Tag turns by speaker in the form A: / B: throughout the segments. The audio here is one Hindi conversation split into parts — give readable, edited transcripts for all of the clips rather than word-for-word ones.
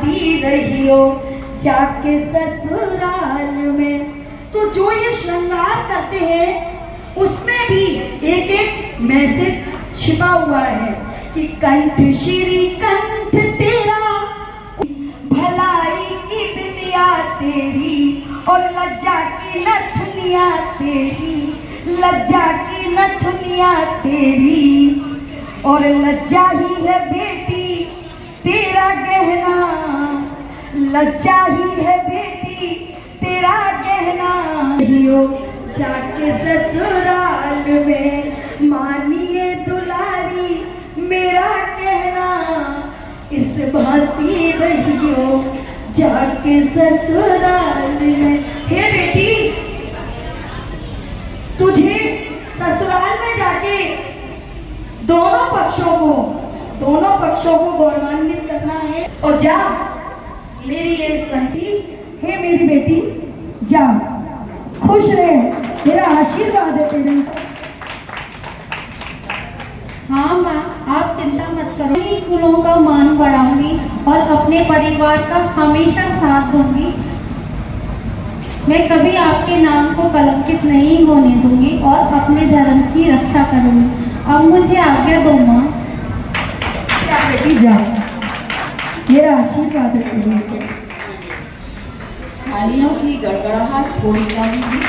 A: भाती रही हो जाके ससुराल में। तो जो ये श्रृंगार करते हैं उसमें भी एक एक मैसेज छिपा हुआ है कि कंठ श्री कंठ तेरा, भलाई की बिंदिया तेरी और लज्जा की नथुनिया तेरी, लज्जा की नथुनिया तेरी और लज्जा ही है बेटी तेरा गहना, लज्जा ही है बेटी तेरा गहना। हो जाके ससुराल में मानिए दुलारी मेरा कहना, इस भांति रहियो जाके ससुराल में। हे बेटी, तुझे ससुराल में जाके दोनों पक्षों को गौरवान्वित करना है। और जा मेरी ये संसी, हे मेरी बेटी जा, खुश रहे, मेरा आशीर्वाद है तेरे।
B: हाँ माँ, आप चिंता मत करो, इन फूलों का मान बढ़ाऊंगी और अपने परिवार का हमेशा साथ दूंगी। मैं कभी आपके नाम को कलंकित नहीं होने दूंगी और अपने धर्म की रक्षा करूंगी। अब मुझे आज्ञा दो माँ।
A: बेटी जा, मेरा आशीर्वाद है तेरे।
C: थालियों की गड़गड़ाहट थोड़ी कम हुई।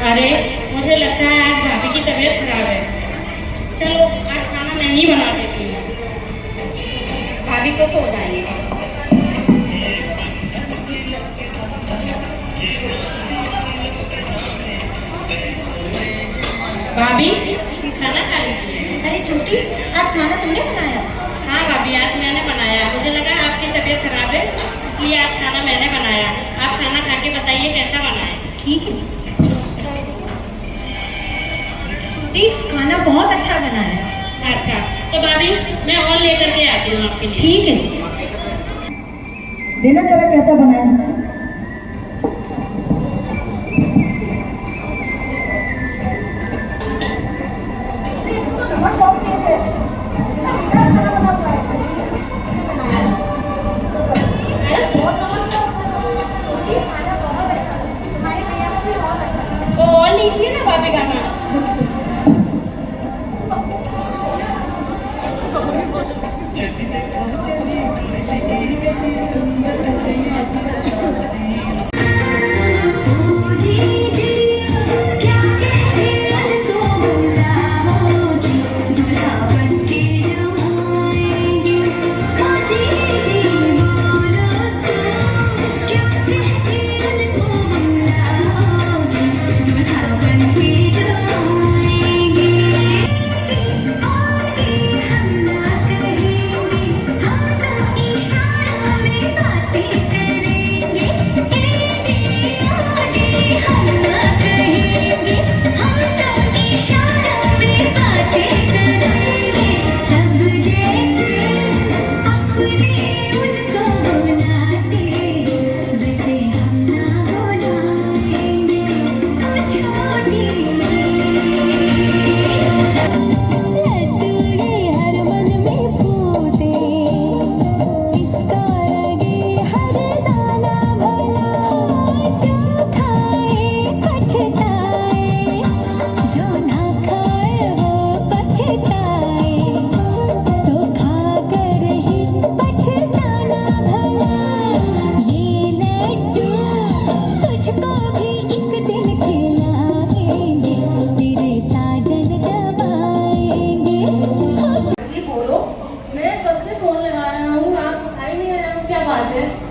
D: अरे मुझे लगता है आज भाभी की तबीयत खराब है। चलो आज खाना मैं ही बना देती हूँ, भाभी को सो जाएंगे। भाभी खाना खा लीजिए।
E: अरे छोटी, आज खाना तुमने बनाया?
D: हाँ भाभी, आज मैंने बनाया। मुझे लगा आपकी तबीयत खराब है इसलिए आज खाना मैंने बनाया। आप खाना खा के बताइए कैसा बना है। ठीक है।
E: छोटी खाना बहुत अच्छा बना है।
D: अच्छा तो भाभी मैं और लेकर के आती हूँ आपके लिए।
E: ठीक है।
A: देना जरा कैसा बनाया था।
D: तो और लीजिए ना भाभी खाना।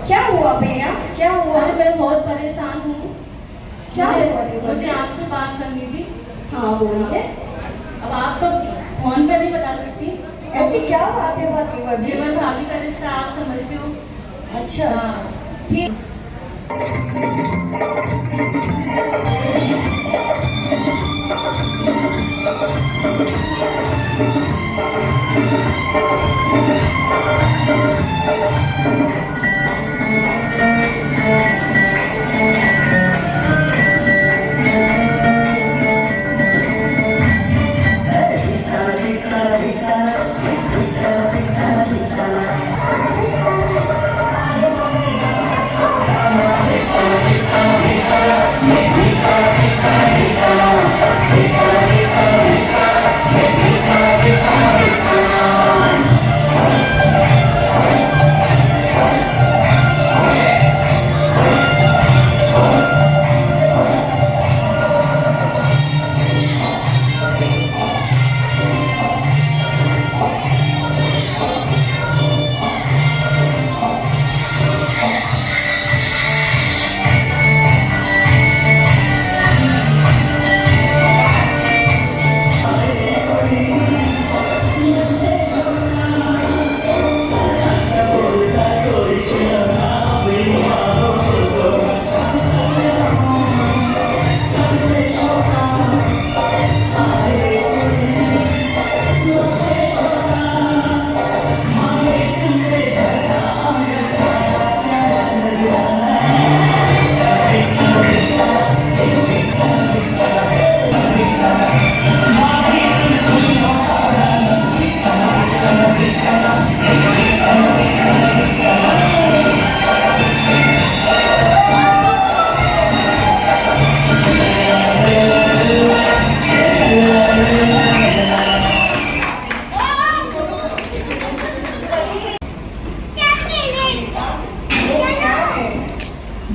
A: क्या हुआ भैया, क्या हुआ?
B: अरे मैं बहुत परेशान हूँ।
A: क्या हुआ देवर
B: मुझे
A: जी?
B: आपसे बात करनी थी।
A: हाँ बोलिए।
B: अब आप तो फोन पे नहीं बता सकती।
A: ऐसी क्या बात है देवर जी?
B: देवर भाभी का रिश्ता आप समझते हो।
A: अच्छा अच्छा ठीक।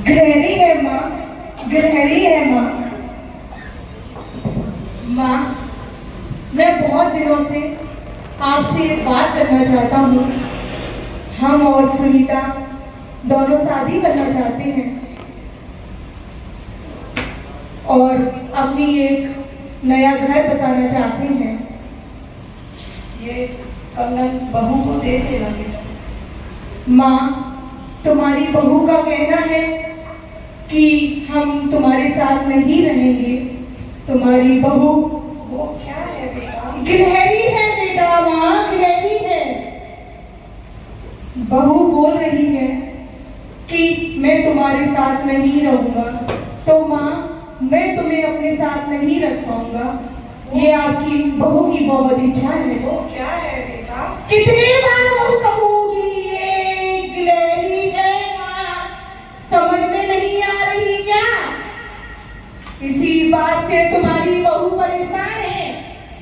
A: गिरहरी है माँ, गिरहरी है माँ। माँ, मैं बहुत दिनों से आपसे एक बात करना चाहता हूँ। हम और सुनीता दोनों शादी करना चाहते हैं और अपनी एक नया घर बसाना चाहते हैं। ये कंगन बहू को दे देना। माँ, तुम्हारी बहू का कहना है
F: कि हम तुम्हारे साथ नहीं रहेंगे। तुम्हारी बहू वो क्या है बेटा? गिलहरी है बेटा, माँ गिलहरी है। बहू बोल रही है कि मैं तुम्हारे साथ नहीं रहूंगा, तो माँ मैं तुम्हें अपने साथ नहीं रख पाऊंगा। ये आपकी बहू की बहुत इच्छा है। वो क्या है बेटा? कितनी बार बहू कहूंगी, ये गिलहरी है माँ, समझ में नहीं आ रही क्या? इसी बात से तुम्हारी बहू परेशान है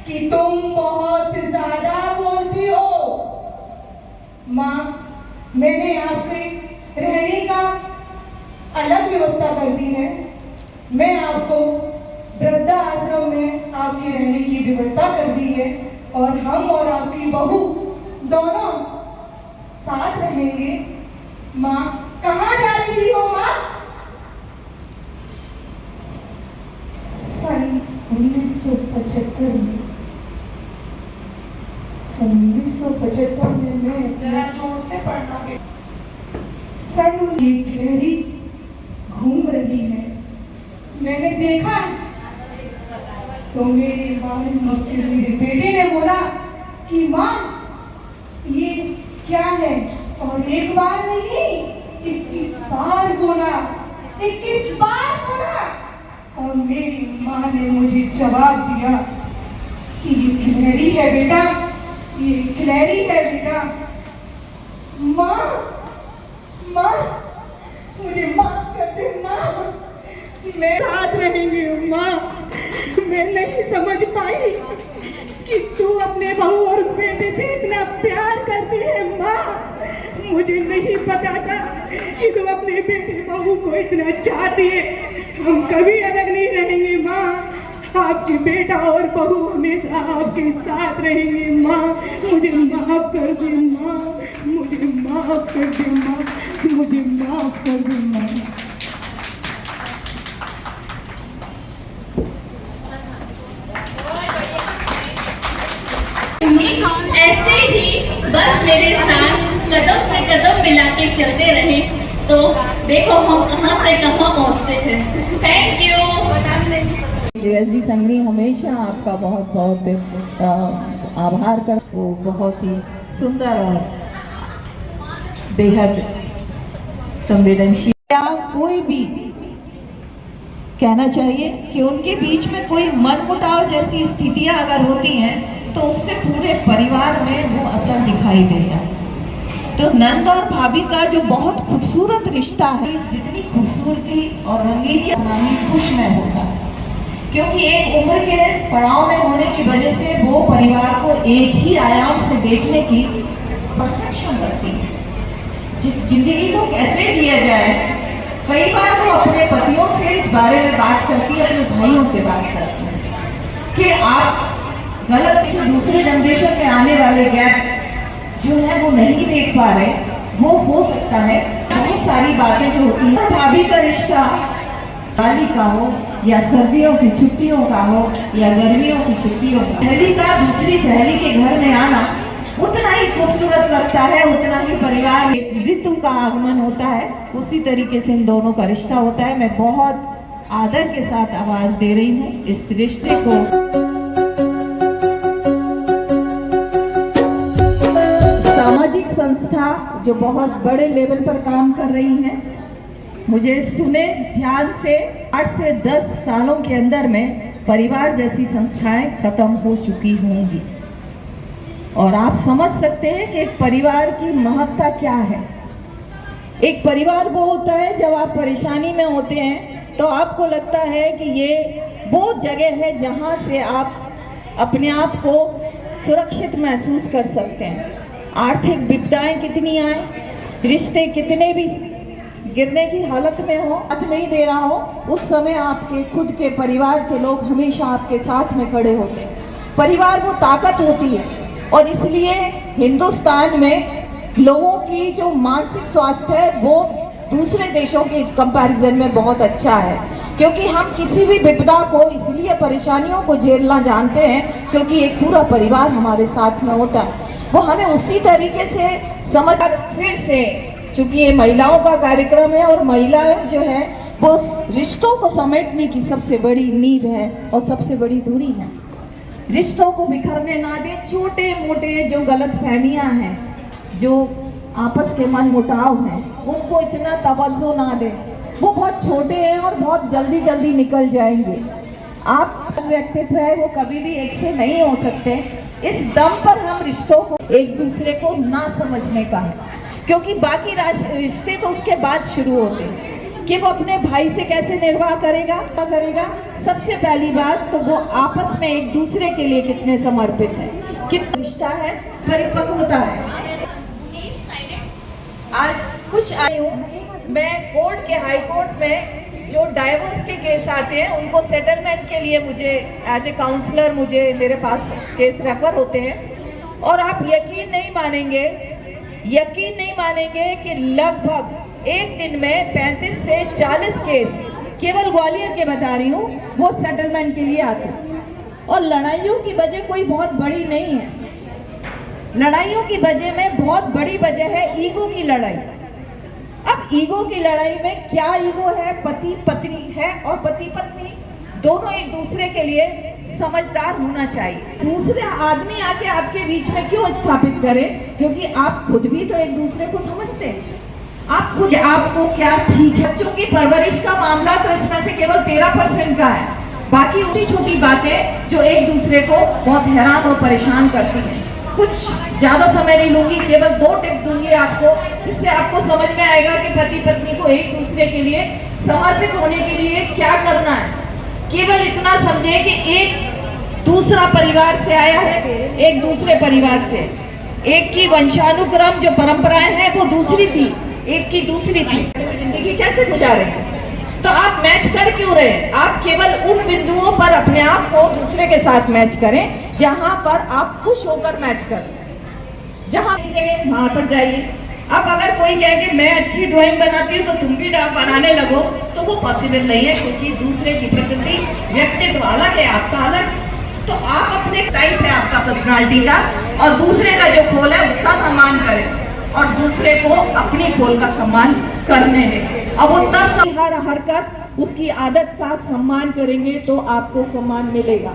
F: कि तुम बहुत ज्यादा बोलती हो। माँ मैंने आपके रहने का अलग व्यवस्था कर दी है। मैं आपको वृद्धा आश्रम में आपके रहने की व्यवस्था कर दी है और हम और आपकी बहू दोनों साथ रहेंगे। माँ कहाँ जा रही हो माँ? सन 1975 में, सन 1975 में मैं, जरा जोर से पढ़ना बेटा। सन की गिलहरी घूम रही है, मैंने देखा तो मेरी माँ ने मुझसे, मेरे बेटे ने बोला कि माँ ये क्या है? और एक बार नहीं 21 बार बोला, 21 बार बोला। और मेरी माँ ने मुझे जवाब दिया कि ये गिलहरी है बेटा, ये गिलहरी है बेटा। माँ माँ मुझे माफ कर दे माँ, मैं साथ रहेंगे। माँ मैं नहीं समझ पाई कि तू अपने बहू और बेटे से इतना प्यार करती है। माँ मुझे नहीं पता था कि तू अपने बेटे बहू को इतना चाहती है। हम कभी अलग नहीं रहेंगे माँ, आपके बेटा और बहू हमेशा आपके साथ रहेंगे। माँ मुझे माफ कर दे माँ, मुझे माफ कर दे माँ, मुझे माफ कर दे माँ।
G: ऐसे ही बस मेरे साथ कदम से कदम मिला के चलते रहे तो देखो हम कहां से कहां पहुंचते हैं। Thank you.
C: श्रेयस संघनी हमेशा आपका बहुत बहुत आभार कर, वो बहुत ही सुंदर और बेहद संवेदनशील। क्या कोई भी कहना चाहिए कि उनके बीच में कोई मनमुटाव जैसी स्थितियां अगर होती हैं तो उससे पूरे परिवार में वो असर दिखाई देता है। तो नंद और भाभी का जो बहुत खूबसूरत रिश्ता है, जितनी खूबसूरती और रंगीनी हमारी खुश में होता है, क्योंकि एक उम्र के पड़ाव में होने की वजह से वो परिवार को एक ही आयाम से देखने की परसेप्शन रखती है। जिंदगी को कैसे जिया जाए, कई बार वो अपने पतियों से इस बारे में बात करती है, अपने भाइयों से बात करती है कि आप गलत से दूसरे जनरेशन में आने वाले गैप जो है वो नहीं देख पा रहे। वो हो सकता है बहुत सारी बातें जो होती हैं। भाभी का रिश्ता दिवाली का हो या सर्दियों की छुट्टियों का हो या गर्मियों की छुट्टियों का, सहेली का दूसरी सहेली के घर में आना उतना ही खूबसूरत लगता है, उतना ही परिवार में ऋतु का आगमन होता है। उसी तरीके से इन दोनों का रिश्ता होता है। मैं बहुत आदर के साथ आवाज दे रही हूँ इस रिश्ते को। सामाजिक संस्था जो बहुत बड़े लेवल पर काम कर रही हैं, मुझे सुने ध्यान से, 8 से 10 सालों के अंदर में परिवार जैसी संस्थाएं खत्म हो चुकी होंगी। और आप समझ सकते हैं कि एक परिवार की महत्ता क्या है। एक परिवार वो होता है जब आप परेशानी में होते हैं तो आपको लगता है कि ये वो जगह है जहाँ से आप अपने आप को सुरक्षित महसूस कर सकते हैं। आर्थिक विपदाएं कितनी आए, रिश्ते कितने भी गिरने की हालत में हो, साथ नहीं दे रहा हो, उस समय आपके खुद के परिवार के लोग हमेशा आपके साथ में खड़े होते हैं। परिवार वो ताकत होती है और इसलिए हिंदुस्तान में लोगों की जो मानसिक स्वास्थ्य है वो दूसरे देशों के कंपैरिजन में बहुत अच्छा है, क्योंकि हम किसी भी विपदा को, इसलिए परेशानियों को झेलना जानते हैं क्योंकि एक पूरा परिवार हमारे साथ में होता है। वो हमें उसी तरीके से समझ, फिर से चूंकि ये महिलाओं का कार्यक्रम है और महिलाएं जो है वो रिश्तों को समेटने की सबसे बड़ी नींव है और सबसे बड़ी धुरी है। रिश्तों को बिखरने ना दे। छोटे मोटे जो गलत फहमियाँ हैं, जो आपस के मन मुटाव हैं, उनको इतना तवज्जो ना दे। वो बहुत छोटे हैं और बहुत जल्दी जल्दी निकल जाएंगे। आप व्यक्तित्व है वो कभी भी एक से नहीं हो सकते। इस दम पर हम रिश्तों को एक दूसरे को ना समझने का है, क्योंकि बाकी रिश्ते तो उसके बाद शुरू होते हैं कि वो अपने भाई से कैसे निर्वाह करेगा। सबसे पहली बात तो वो आपस में एक दूसरे के लिए कितने समर्पित है, कितना रिश्ता है, परिपक्वता है। आज कुछ आई हूँ मैं कोर्ट के, हाई कोर्ट में जो डाइवोर्स के केस आते हैं उनको सेटलमेंट के लिए मुझे एज ए काउंसलर मेरे पास केस रेफर होते हैं। और आप यकीन नहीं मानेंगे कि लगभग एक दिन में 35 से 40 केस केवल ग्वालियर के बता रही हूँ वो सेटलमेंट के लिए आते हैं। और लड़ाइयों की वजह कोई बहुत बड़ी नहीं है। लड़ाइयों की वजह में बहुत बड़ी वजह है ईगो की लड़ाई। अब ईगो की लड़ाई में क्या ईगो है? पति पत्नी है और पति पत्नी दोनों एक दूसरे के लिए समझदार होना चाहिए। दूसरे आदमी आके आपके बीच में क्यों स्थापित करे? क्योंकि आप खुद भी तो एक दूसरे को समझते हैं। आप खुद आपको क्या ठीक है। बच्चों की परवरिश का मामला तो इसमें से केवल 13% का है। बाकी छोटी छोटी बातें जो एक दूसरे को बहुत हैरान और परेशान करती हैं। कुछ ज्यादा समय नहीं लूंगी, केवल 2 टिप दूंगी आपको, जिससे आपको समझ में आएगा कि पति पत्नी को एक दूसरे के लिए समर्पित होने के लिए क्या करना है। केवल इतना समझे कि एक दूसरा परिवार से आया है, एक दूसरे परिवार से, एक की वंशानुक्रम जो परंपराएं हैं वो दूसरी थी, एक की दूसरी थी। जिंदगी कैसे गुजारे? तो आप मैच कर क्यों रहे? आप केवल उन बिंदुओं पर अपने आप को दूसरे के साथ मैच करें जहां पर आप खुश होकर मैच करें। जहां जगह वहां पर जाइए। अब अगर कोई कहे कि मैं अच्छी ड्राइंग बनाती हूँ तो तुम भी बनाने लगो, तो वो पॉसिबल नहीं है, क्योंकि दूसरे की प्रकृति, व्यक्तित्व अलग है, आपका अलग। तो आप अपने टाइप है आपका पर्सनालिटी का, और दूसरे का जो खोल है उसका सम्मान करें और दूसरे को अपनी खोल का सम्मान करने दें। अब वो तब हर हरकत उसकी आदत का सम्मान करेंगे तो आपको सम्मान मिलेगा।